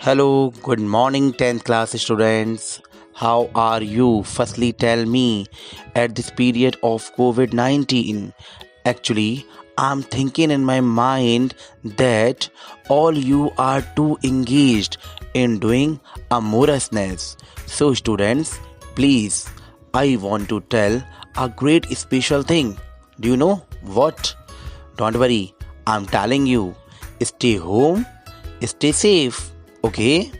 Hello, good morning 10th class students. How are you? Firstly, tell me at this period of COVID 19. Actually, I'm thinking in my mind that all you are too engaged in doing amorousness. So, students, please, I want to tell a great special thing. Do you know what? Don't worry, I'm telling you. Stay home, stay safe. Okay?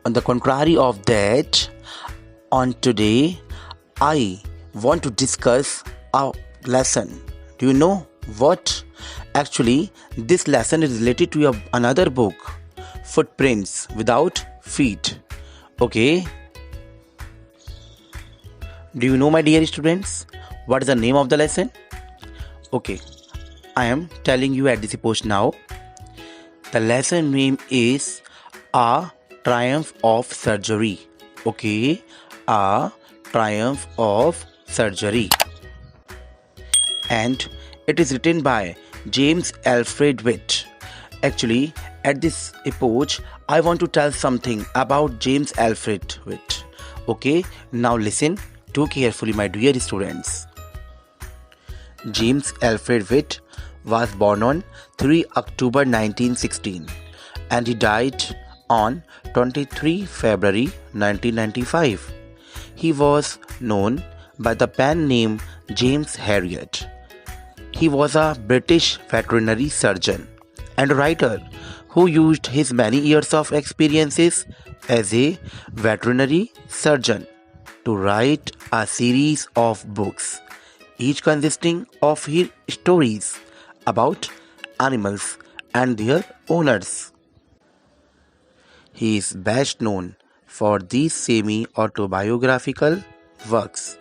On the contrary of that, on today, I want to discuss a lesson. Do you know what? Actually, this lesson is related to another book, Footprints Without Feet. Okay? Do you know, my dear students, what is the name of the lesson? Okay, I am telling you at this post now. The lesson name is A Triumph of Surgery. Okay, A Triumph of Surgery. And it is written by James Alfred Witt. Actually, at this epoch, I want to tell something about James Alfred Witt. Okay, now listen too carefully, my dear students. James Alfred Witt was born on 3 October 1916 and he died on 23 February 1995. He was known by the pen name James Herriot. He was a British veterinary surgeon and writer who used his many years of experiences as a veterinary surgeon to write a series of books, each consisting of his stories about animals and their owners. He is best known for these semi-autobiographical works,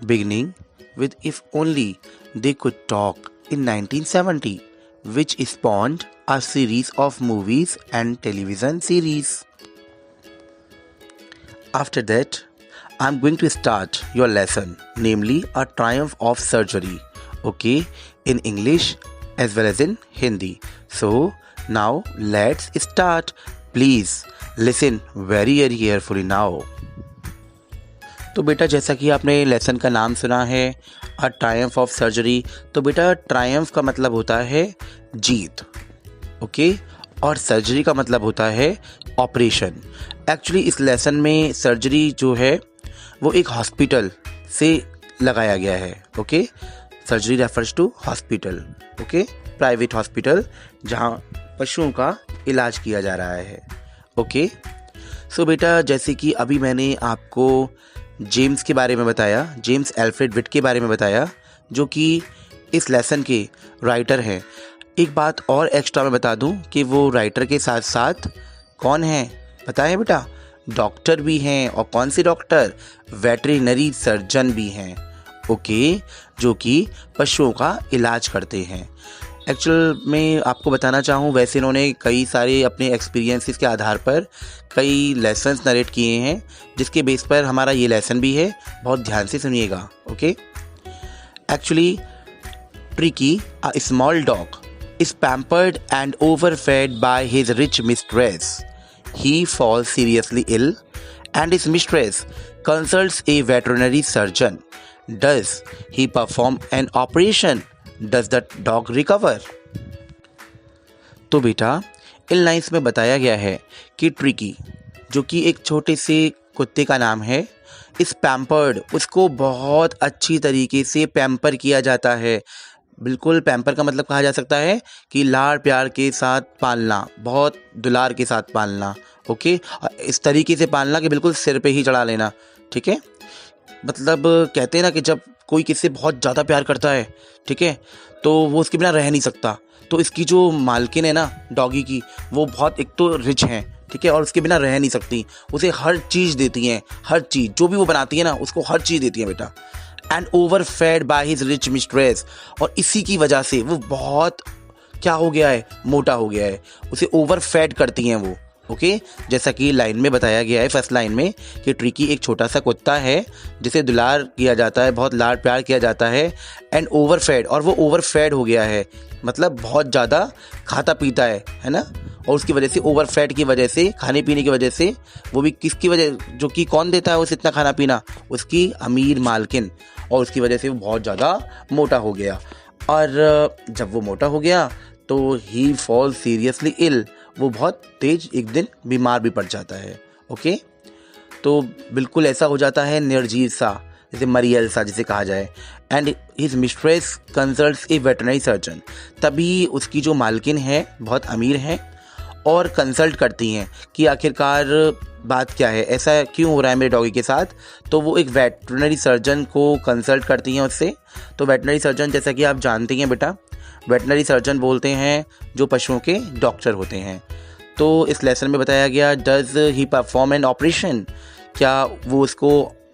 beginning with If Only They Could Talk in 1970, which spawned a series of movies and television series. After that, I am going to start your lesson, namely A Triumph of Surgery, okay, in English as well as in Hindi. So now let's start. Please listen very carefully now. तो बेटा, जैसा कि आपने lesson का नाम सुना है अ Triumph of surgery, तो बेटा ट्रायम्फ का मतलब होता है जीत, ओके, और सर्जरी का मतलब होता है ऑपरेशन. एक्चुअली इस लेसन में सर्जरी जो है वो एक हॉस्पिटल से लगाया गया है. Okay, surgery refers to hospital, okay, private hospital जहाँ पशुओं का इलाज किया जा रहा है. ओके, सो बेटा, जैसे कि अभी मैंने आपको जेम्स के बारे में बताया, जेम्स एल्फ्रेड विट के बारे में बताया, जो कि इस लेसन के राइटर हैं. एक बात और एक्स्ट्रा मैं बता दूं कि वो राइटर के साथ साथ कौन हैं, पता है बेटा? डॉक्टर भी हैं. और कौन से डॉक्टर? वेटरिनरी सर्जन भी हैं, ओके, जो कि पशुओं का इलाज करते हैं. एक्चुअल में आपको बताना चाहूँ, वैसे इन्होंने कई सारे अपने एक्सपीरियंसेस के आधार पर कई लेसन्स नरेट किए हैं, जिसके बेस पर हमारा ये लेसन भी है. बहुत ध्यान से सुनिएगा. Okay, actually tricky, a small dog, is pampered and overfed by his rich mistress. He falls seriously ill and his mistress consults a veterinary surgeon. Does he perform an operation? Does the dog recover? तो बेटा, इन lines में बताया गया है कि tricky, जो कि एक छोटे से कुत्ते का नाम है, इस पैम्पर्ड, उसको बहुत अच्छी तरीके से पैम्पर किया जाता है. बिल्कुल, पैम्पर का मतलब कहा जा सकता है कि लाड़ प्यार के साथ पालना, बहुत दुलार के साथ पालना. ओके, इस तरीके से पालना कि बिल्कुल सिर पे ही चढ़ा लेना. ठीक है, मतलब कहते हैं ना कि जब कोई किसी से बहुत ज़्यादा प्यार करता है, ठीक है, तो वो उसके बिना रह नहीं सकता. तो इसकी जो मालकिन है ना डॉगी की, वो बहुत एक तो रिच हैं, ठीक है, और उसके बिना रह नहीं सकती. उसे हर चीज़ देती हैं, हर चीज़ जो भी वो बनाती है ना, उसको हर चीज़ देती है बेटा. And over fed by his rich mistress, और इसी की वजह से वो बहुत क्या हो गया है, मोटा हो गया है. उसे ओवर फेड करती हैं वो. ओके, जैसा कि लाइन में बताया गया है, फर्स्ट लाइन में, कि ट्रिकी एक छोटा सा कुत्ता है जिसे दुलार किया जाता है, बहुत लाड़ प्यार किया जाता है. एंड ओवर फेड, और वो ओवर फेड हो गया है, मतलब बहुत ज़्यादा खाता पीता है ना, और उसकी वजह से ओवर फैट की वजह से, खाने पीने की वजह से, वो भी किसकी वजह, जो कि कौन देता है उसे इतना खाना पीना, उसकी अमीर मालकिन, और उसकी वजह से वो बहुत ज़्यादा मोटा हो गया। और जब वो मोटा हो गया तो ही फॉल सीरियसली इल, वो बहुत तेज एक दिन बीमार भी पड़ जाता है। ओके, तो बिल्कुल ऐसा हो जाता है निर्जीव सा, जैसे मरियल सा जिसे कहा जाए। And his mistress consults A veterinary surgeon, तभी उसकी जो मालकिन है बहुत अमीर है और कंसल्ट करती हैं कि आखिरकार बात क्या है, ऐसा क्यों हो रहा है मेरे डॉगी के साथ। तो वो एक वेटरनरी सर्जन को कंसल्ट करती हैं उससे। तो वेटरनरी सर्जन, जैसा कि आप जानती हैं बेटा, वेटरनरी सर्जन बोलते हैं जो पशुओं के डॉक्टर होते हैं। तो इस लेसन में बताया गया, does he perform an operation, क्या वो उसको,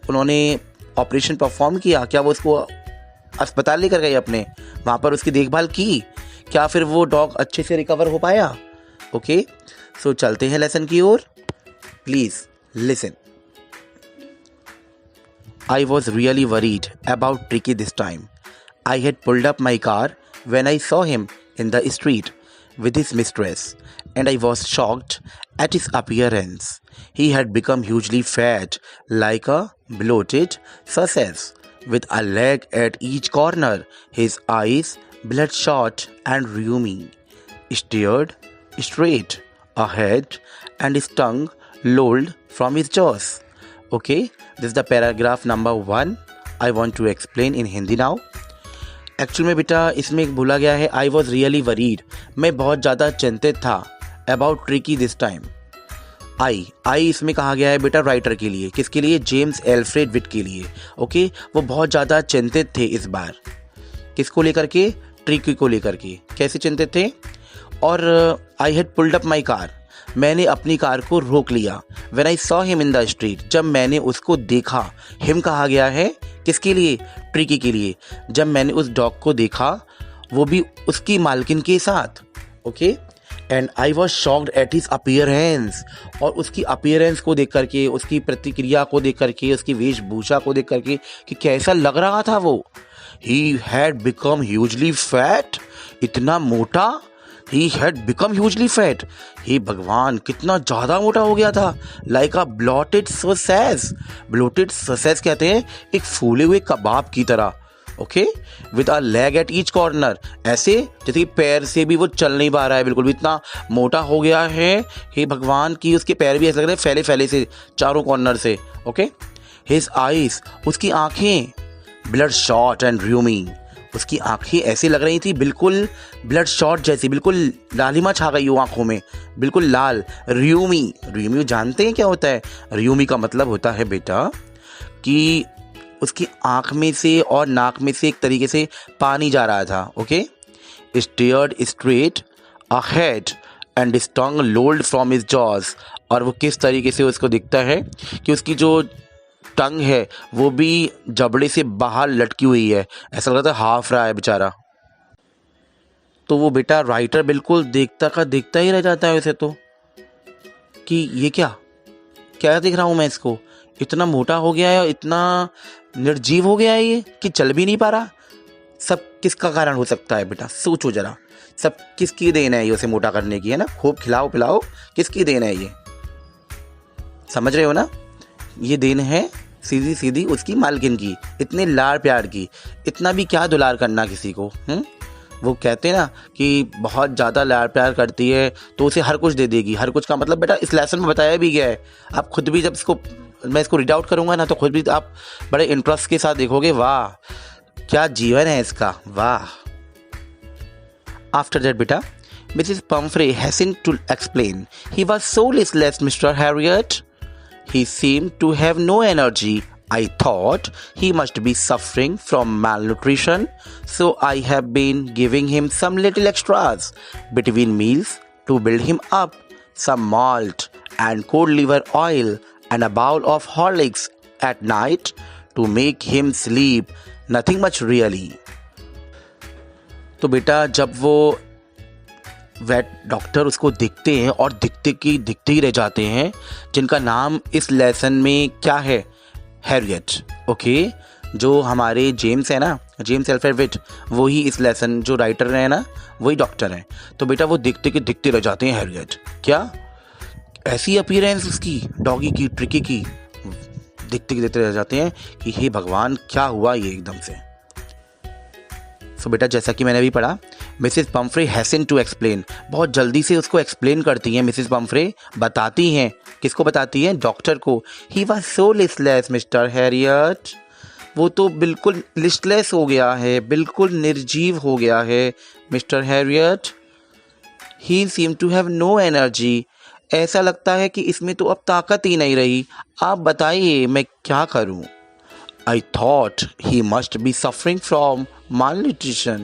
उन्होंने ऑपरेशन परफॉर्म किया, क्या वो उसको अस्पताल लेकर गए अपने, वहाँ पर उसकी देखभाल की, क्या फिर वो डॉग अच्छे से रिकवर हो पाया। ओके, सो चलते हैं लेसन की ओर। Please listen. I was really worried about Tricky this time. I had pulled up my car when I saw him in the street with his mistress, and I was shocked at his appearance. He had become hugely fat, like a bloated sausage, with a leg at each corner. His eyes, bloodshot and rheumy, stared straight ahead, and his tongue lolled from his jaws. Okay, this is the paragraph number 1. I want to explain in Hindi now. Actual में बेटा इसमें एक बोला गया है, I was really worried, मैं बहुत ज़्यादा चिंतित था, अबाउट ट्रिकी दिस टाइम। आई इसमें कहा गया है बेटा राइटर के लिए, किसके लिए, जेम्स एल्फ्रेड विट के लिए। ओके, वो बहुत ज़्यादा चिंतित थे इस बार, किसको लेकर के, ट्रिकी को लेकर के। कैसे चिंतित थे, और I had pulled up my car, मैंने अपनी कार को रोक लिया। When I saw him in the street, जब मैंने उसको देखा, हिम कहा गया है किसके लिए, ट्रिकी के लिए। जब मैंने उस डॉग को देखा, वो भी उसकी मालकिन के साथ। Okay, and I was shocked at his appearance, और उसकी अपीयरेंस को देख करके, उसकी प्रतिक्रिया को देख करके, उसकी वेशभूषा को देख करके कि कैसा लग रहा था वो। He had become hugely fat, इतना मोटा, He had become hugely fat. हे भगवान, कितना ज़्यादा मोटा हो गया था। Like a bloated sausage. Bloated sausage कहते हैं एक फूले हुए कबाब की तरह। Okay, with a leg at each corner, ऐसे जैसे कि पैर से भी वो चल नहीं पा रहा है, बिल्कुल भी इतना मोटा हो गया है। हे भगवान, की उसके पैर भी ऐसे लग रहे हैं फैले फैले से चारों कॉर्नर से। ओके, हिज आईज, उसकी आंखें, ब्लड शॉट एंड र्यूमी, उसकी आंखें ऐसी लग रही थी बिल्कुल ब्लड शॉट जैसी, बिल्कुल लालिमा छा गई हो आंखों में, बिल्कुल लाल। र्यूमी, र्यूमी जानते हैं क्या होता है, र्यूमी का मतलब होता है बेटा कि उसकी आंख में से और नाक में से एक तरीके से पानी जा रहा था। Okay, stared straight ahead and his tongue lolled from his jaws, और वो किस तरीके से उसको दिखता है कि उसकी जो टंग है वो भी जबड़े से बाहर लटकी हुई है, ऐसा लगता है हाफ रहा है बेचारा। तो वो बेटा राइटर बिल्कुल देखता का देखता ही रह जाता है उसे, तो कि ये क्या क्या देख रहा हूँ मैं इसको, इतना मोटा हो गया है, इतना निर्जीव हो गया है ये कि चल भी नहीं पा रहा। सब किसका कारण हो सकता है बेटा, सोचो जरा, सब किसकी देन है ये उसे मोटा करने की, है ना, खूब खिलाओ पिलाओ, किसकी देन है ये, समझ रहे हो ना। ये देन है सीधी सीधी उसकी मालकिन की, इतने लाड़ प्यार की। इतना भी क्या दुलार करना किसी को, वो कहते हैं ना कि बहुत ज़्यादा लाड़ प्यार करती है तो उसे हर कुछ दे देगी। हर कुछ का मतलब बेटा इस लेसन में बताया भी गया है, आप खुद भी जब मैं इसको रीड आउट करूँगा ना तो खुद भी आप बड़े इंटरेस्ट के साथ देखोगे, वाह क्या जीवन है इसका, वाह। आफ्टर दैट बेटा Mrs. Pumphrey hastened to explain. He was so listless, Mr. Harriet. He seemed to have no energy. I thought he must be suffering from malnutrition, so I have been giving him some little extras between meals to build him up, some malt and cold liver oil and a bowl of Horlicks at night to make him sleep. Nothing much really. तो बेटा जब वो wait doctor उसको दिखते हैं और दिखते ही रह जाते हैं, जिनका नाम इस लेसन में क्या है, हैरियट। ओके, जो हमारे जेम्स है ना, जेम्स एल्फ्रेड विट वही इस लेसन जो राइटर है ना, वही डॉक्टर हैं। तो बेटा वो देखते के दिखते रह जाते हैं हैरियट। क्या ऐसी अपीयरेंस उसकी डॉगी की, ट्रिकी की, दिखते के देखते रह जाते हैं कि हे भगवान क्या हुआ ये एकदम से। सो बेटा जैसा कि मैंने अभी पढ़ा, Mrs Pomfrey hastened to explain, बहुत जल्दी से उसको एक्सप्लेन करती हैं मिसेस पम्फ्रे, बताती हैं, किसको बताती हैं? डॉक्टर को। He was so listless mister Harriet, वो तो बिल्कुल लिस्टलेस हो गया है, बिल्कुल निर्जीव हो गया है Mr Harriet. He seem to have no energy, ऐसा लगता है कि इसमें तो अब ताकत ही नहीं रही, आप बताइए मैं क्या करूं? I thought he must be suffering from malnutrition,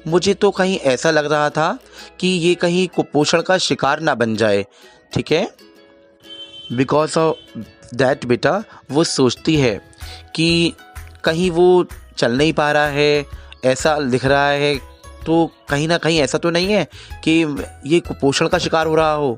मुझे तो कहीं ऐसा लग रहा था कि ये कहीं कुपोषण का शिकार ना बन जाए, ठीक है। बिकॉज ऑफ दैट बेटा वो सोचती है कि कहीं वो चल नहीं पा रहा है, ऐसा दिख रहा है, तो कहीं ना कहीं ऐसा तो नहीं है कि ये कुपोषण का शिकार हो रहा हो,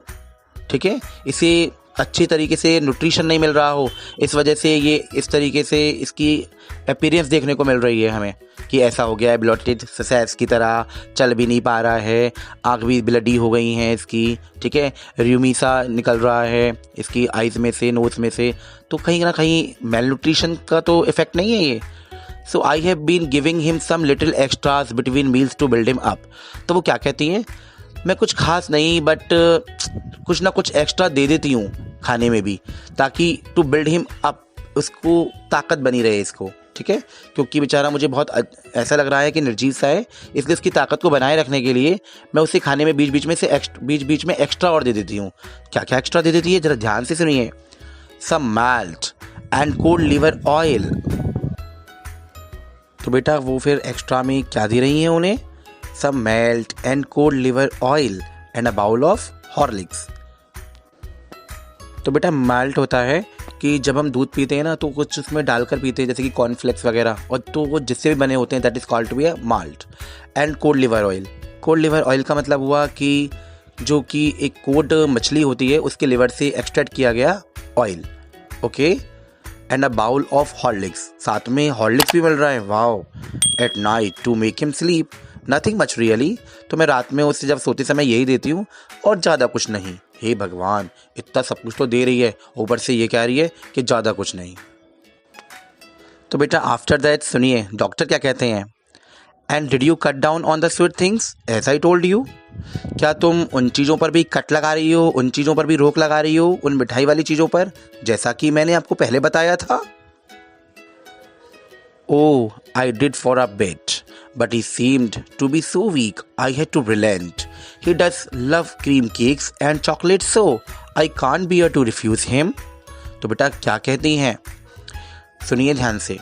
ठीक है, इसे अच्छी तरीके से न्यूट्रिशन नहीं मिल रहा हो, इस वजह से ये इस तरीके से इसकी अपीयरेंस देखने को मिल रही है हमें कि ऐसा हो गया है, ब्लॉटेड सैस की तरह, चल भी नहीं पा रहा है, आँख भी ब्लडी हो गई हैं इसकी, ठीक है, र्यूमीसा निकल रहा है इसकी आइज़ में से, नोज़ में से, तो कहीं ना कहीं मेल न्यूट्रिशन का तो इफेक्ट नहीं है ये। So I have been giving him some little extras between meals to build him up. तो वो क्या कहती हैं, मैं कुछ खास नहीं बट कुछ ना कुछ एक्स्ट्रा दे देती हूँ खाने में भी, ताकि टू बिल्ड हिम अप, उसको ताकत बनी रहे इसको, ठीक है, क्योंकि बेचारा मुझे बहुत ऐसा लग रहा है कि निर्जीव सा है, इसलिए इसकी ताकत को बनाए रखने के लिए मैं उसे खाने में बीच बीच में एक्स्ट्रा और दे देती हूँ। क्या क्या एक्स्ट्रा दे देती है, जरा ध्यान से सुनिए। Some malt and cold liver oil. तो बेटा वो फिर एक्स्ट्रा में क्या दे रही हैं उन्हें? Some malt and cold liver oil and a bowl of Horlicks. तो बेटा माल्ट होता है कि जब हम दूध पीते हैं ना तो कुछ उसमें डालकर पीते हैं, जैसे कि कॉर्नफ्लेक्स वगैरह, और तो वो जिससे भी बने होते हैं, that is called to be a malt. And cold liver oil, cold liver oil का मतलब हुआ कि जो कि एक कोड मछली होती है उसके लिवर से एक्सट्रैक्ट किया गया oil, okay. And a bowl of Horlicks, साथ में हॉर्लिक्स भी मिल रहा है, wow. At night to make him sleep, nothing much really, तो मैं रात में उससे जब सोते समय यही देती हूँ और ज़्यादा कुछ नहीं। हे भगवान, इतना सब कुछ तो दे रही है, ऊपर से ये कह रही है कि ज़्यादा कुछ नहीं। तो बेटा आफ्टर दैट सुनिए डॉक्टर क्या कहते हैं। And did you cut down on the sweet things as I told you, क्या तुम उन चीज़ों पर भी कट लगा रही हो, उन चीज़ों पर भी रोक लगा रही हो, उन मिठाई वाली चीज़ों पर, जैसा कि मैंने आपको पहले बताया था? Oh, I did for a bit, but he seemed to be so weak I had to relent. He does love cream cakes and chocolate, so I can't bear to refuse him. तो बेटा क्या कहती हैं, सुनिए ध्यान से।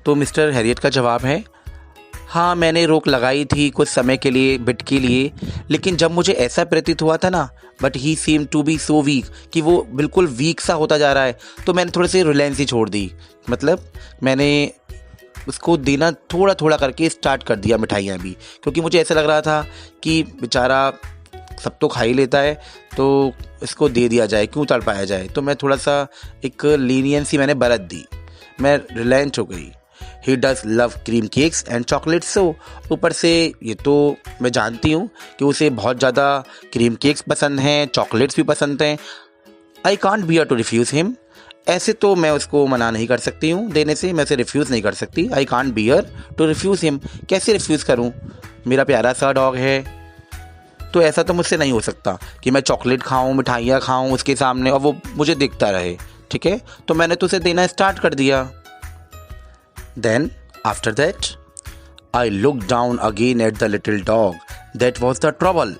तो mister Harriet का जवाब है, हाँ मैंने रोक लगाई थी कुछ समय के लिए, बिट के लिए, लेकिन जब मुझे ऐसा प्रतीत हुआ था ना, but he seem to be so weak, कि वो बिल्कुल वीक सा होता जा रहा है, तो मैंने थोड़े से रिलायंस ही छोड़ दी, मतलब मैंने उसको देना थोड़ा थोड़ा करके स्टार्ट कर दिया मिठाइयाँ भी, क्योंकि मुझे ऐसा लग रहा था कि बेचारा सब तो खा ही लेता है, तो इसको दे दिया जाए, क्यों तड़पाया जाए, तो मैं थोड़ा सा एक लीनियंसी मैंने बरत दी, मैं रिलायंट हो गई। He does love cream cakes and chocolate, so ऊपर से ये तो मैं जानती हूँ कि उसे बहुत ज़्यादा क्रीम केक्स पसंद हैं, चॉकलेट्स भी पसंद हैं। I can't bear to refuse him, ऐसे तो मैं उसको मना नहीं कर सकती हूँ देने से, मैं उसे रिफ्यूज़ नहीं कर सकती। I can't bear to refuse him, कैसे रिफ्यूज़ करूँ, मेरा प्यारा सा डॉग है, तो ऐसा तो मुझसे नहीं हो सकता कि मैं चॉकलेट खाऊँ, मिठाइयाँ खाऊँ उसके सामने और वो मुझे दिखता रहे, ठीक है, तो मैंने तो उसे देना स्टार्ट कर दिया। Then, after that, I looked down again at the little dog. That was the trouble.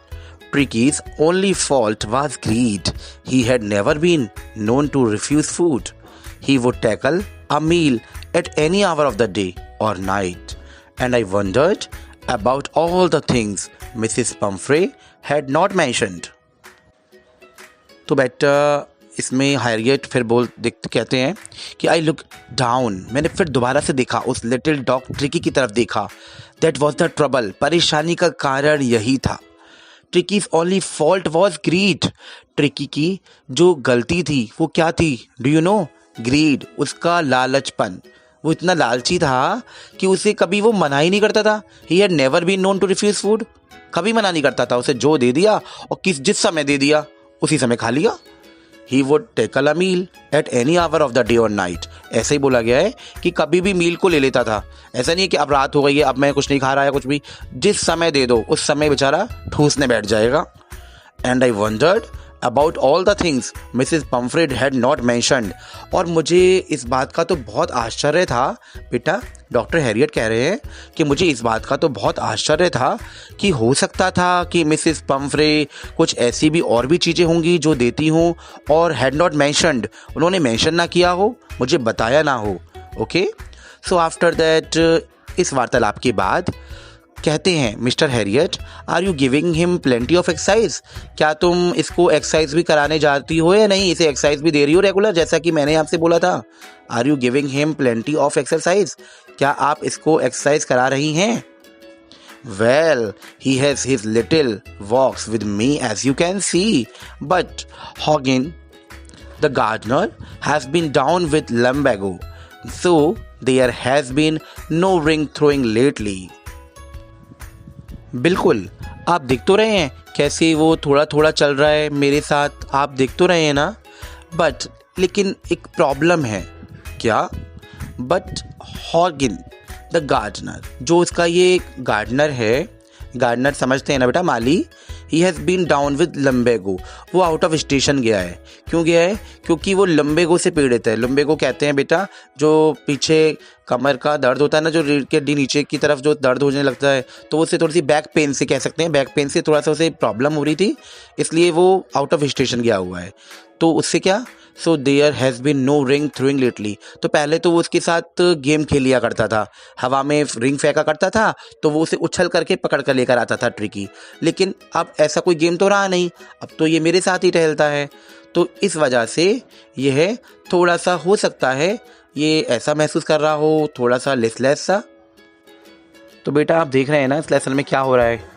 Tricky's only fault was greed. He had never been known to refuse food. He would tackle a meal at any hour of the day or night. And I wondered about all the things Mrs. Pumphrey had not mentioned. तो बेटा इसमें Harriet फिर कहते हैं कि I look down, मैंने फिर दोबारा से देखा, उस लिटिल डॉग ट्रिकी की तरफ देखा। दैट वॉज द ट्रबल, परेशानी का कारण यही था। Tricki's only fault was greed, Tricki की जो गलती थी वो क्या थी, डू यू नो? ग्रीड, उसका लालचपन, वो इतना लालची था कि उसे कभी वो मना ही नहीं करता था। He had never been known to refuse food. कभी मना नहीं करता था, उसे जो दे दिया और जिस समय दे दिया उसी समय खा लिया। He would tackle a meal at any hour of the day or night। ऐसे ही बोला गया है कि कभी भी मील को ले लेता था। ऐसा नहीं है कि अब रात हो गई है, अब मैं कुछ नहीं खा रहा है, कुछ भी, जिस समय दे दो उस समय बेचारा ठूसने बैठ जाएगा। And I wondered about all the things Mrs. Pumphrey had not mentioned। और मुझे इस बात का तो बहुत आश्चर्य था। बेटा, डॉक्टर हैरियट कह रहे हैं कि मुझे इस बात का तो बहुत आश्चर्य था कि हो सकता था कि मिसेस पम्फ्रे कुछ ऐसी भी और भी चीज़ें होंगी जो देती हों और हैड नॉट मैंशनड, उन्होंने मेंशन ना किया हो, मुझे बताया ना हो। ओके, सो आफ्टर दैट, इस वार्तालाप के बाद कहते हैं mister Herriot, are you giving him plenty of exercise? क्या तुम इसको एक्सरसाइज भी कराने जाती हो या नहीं? इसे एक्सरसाइज भी दे रही हो रेगुलर, जैसा कि मैंने आपसे बोला था। Are you giving him plenty of exercise? क्या आप इसको एक्सरसाइज करा रही हैं? Well, he has his little walks with me as you can see, but Hodgkin the gardener has been down with lumbago, so there has been no ring throwing lately. बिल्कुल, आप देख तो रहे हैं कैसे वो थोड़ा थोड़ा चल रहा है मेरे साथ, आप देख तो रहे हैं ना। बट लेकिन एक प्रॉब्लम है। क्या? बट हॉगिन द गार्डनर, जो उसका ये गार्डनर है, गार्डनर समझते हैं ना बेटा, माली, he has been down with lumbago, वो आउट ऑफ स्टेशन गया है। क्यों गया है? क्योंकि वो लम्बेगो से पीड़ित है। लम्बेगो कहते हैं बेटा जो पीछे कमर का दर्द होता है ना, जो रीढ़ के नीचे की तरफ जो दर्द होने लगता है, तो उससे थोड़ी सी बैक पेन से कह सकते हैं, बैक पेन से थोड़ा सा उसे प्रॉब्लम हो रही थी, इसलिए वो आउट ऑफ स्टेशन गया हुआ है। तो उससे क्या, so there has been no ring throwing lately, तो पहले तो वो उसके साथ गेम खेल लिया करता था, हवा में रिंग फेंका करता था, तो वो उसे उछल करके पकड़ कर लेकर आता था ट्रिकी। लेकिन अब ऐसा कोई गेम तो रहा नहीं, अब तो ये मेरे साथ ही टहलता है, तो इस वजह से यह थोड़ा सा हो सकता है ये ऐसा महसूस कर रहा हो, थोड़ा सा लेसलेस सा। तो बेटा आप देख रहे हैं ना इस लेसन में क्या हो रहा है।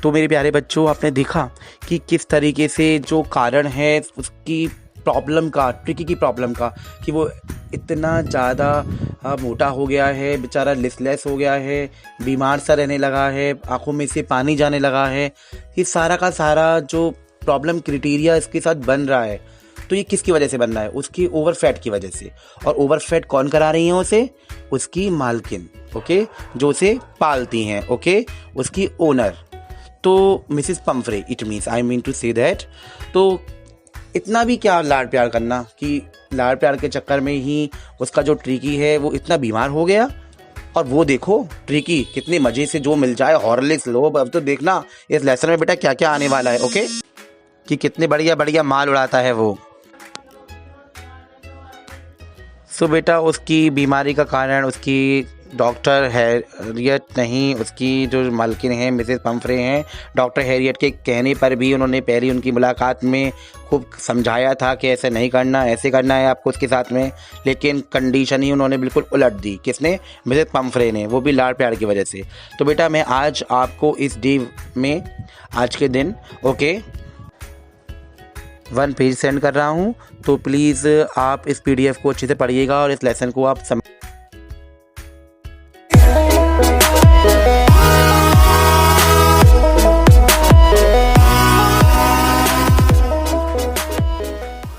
तो मेरे प्यारे बच्चों, आपने देखा कि किस तरीके से जो कारण है उसकी प्रॉब्लम का, ट्रिकी की प्रॉब्लम का, कि वो इतना ज़्यादा मोटा हो गया है, बेचारा लिसलेस हो गया है, बीमार सा रहने लगा है, आंखों में से पानी जाने लगा है, ये सारा का सारा जो प्रॉब्लम क्राइटेरिया इसके साथ बन रहा है, तो ये किसकी वजह से बन रहा है? उसकी ओवरफैट की वजह से। और ओवरफैट कौन करा रही है उसे? उसकी मालकिन, ओके, जो उसे पालती हैं, ओके, उसकी ओनर, तो Mrs Pumphrey, it means, I mean to say that. तो इतना भी क्या लाड़ प्यार करना कि लाड़ प्यार के चक्कर में ही उसका जो ट्रिकी है वो इतना बीमार हो गया। और वो देखो ट्रिकी कितने मजे से जो मिल जाए, हॉर्लिक्स लो। अब तो देखना इस लेसन में बेटा क्या क्या आने वाला है, ओके, कि कितने बढ़िया बढ़िया माल उड़ाता है वो। सो बेटा उसकी बीमारी का कारण उसकी डॉक्टर हैरियट नहीं, उसकी जो मालकिन है मिसेस पम्फ्रे हैं। डॉक्टर हैरियट के कहने पर भी उन्होंने पहली उनकी मुलाकात में खूब समझाया था कि ऐसे नहीं करना, ऐसे करना है आपको उसके साथ में, लेकिन कंडीशन ही उन्होंने बिल्कुल उलट दी। किसने? मिसेस पम्फ्रे ने, वो भी लाड़ प्यार की वजह से। तो बेटा मैं आज आपको इस डे में, आज के दिन, ओके, 1 पेज सेंड कर रहा हूँ, तो प्लीज़ आप इस PDF को अच्छे से पढ़िएगा और इस लेसन को आप